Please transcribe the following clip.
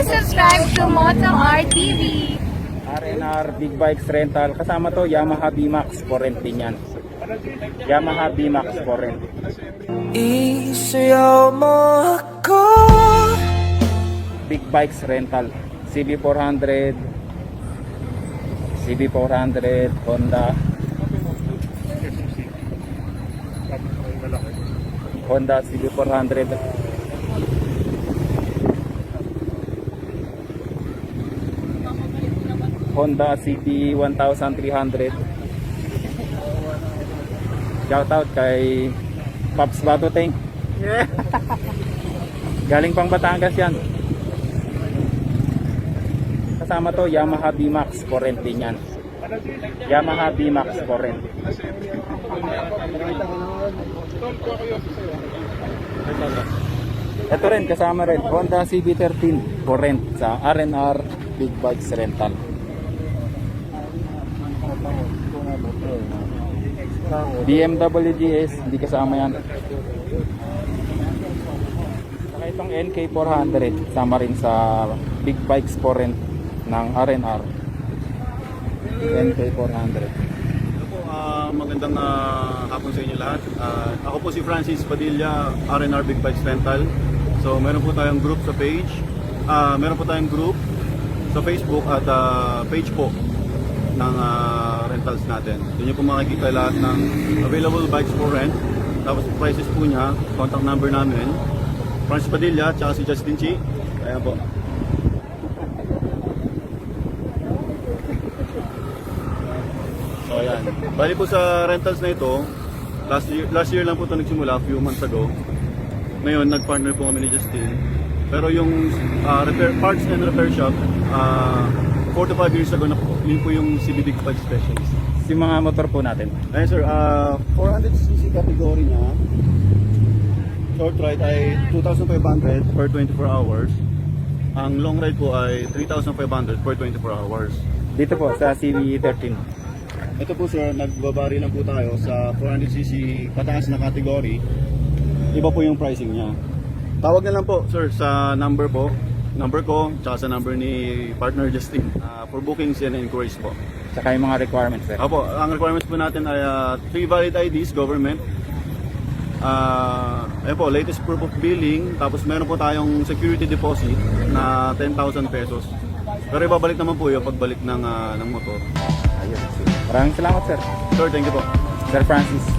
Please subscribe to Moto RTV. RNR Big Bikes Rental. Kasama to Yamaha VMAX for rent din yan. Yamaha VMAX for rent. Isayaw mo ako. Big Bikes Rental. CB400, CB400, Honda CB400. Honda CB 1300. Shout out kay Pops Bato Tank. Galing pang Batangas yan. Kasama to Yamaha VMAX for rent din yan. Yamaha VMAX for rent. Ito rin kasama rin Honda CB13 for rent sa RNR Big Bikes Rental. BMW GS hindi kasama yan. Saka itong NK400 sama rin sa Big Bikes for rent ng RNR. NK400. Magandang hapon sa inyo lahat. Ako po si Francis Padilla, RNR Big Bikes Rental. So meron po tayong group sa page. Meron po tayong group sa Facebook at page po ng rentals natin. Doon nyo po makikita lahat ng available bikes for rent. Tapos prices po niya, contact number namin. Francis Padilla, tsaka si Justin Chi. Ayan po. So ayan. Bali po sa rentals na ito, last year lang po ito nagsimula, few months ago. Ngayon, nag-partner po kami ni Justin. Pero yung parts and repair shop, 4 to 5 years ago na po, yun po yung CB Big Bike Specialist. Yung mga motor po natin. Ayan sir, 400cc category niya. Short ride ay 2,500 per 24 hours. Ang long ride po ay 3,500 per 24 hours. Dito po sa CB13. Ito po sir, nagbabari lang po tayo sa 400cc pataas na category. Iba po yung pricing niya. Tawag na lang po sir sa number po. Number ko, tsaka sa number ni partner Justin for bookings and inquiries po. Saka yung mga requirements sir. Opo, ang requirements po natin ay 3 valid IDs, government. Ayun po, latest proof of billing. Tapos meron po tayong security deposit na 10,000 pesos. Pero ibabalik naman po yung pagbalik ng motor. Ayun. Maraming salamat sir. Sir, thank you po. Sir Francis.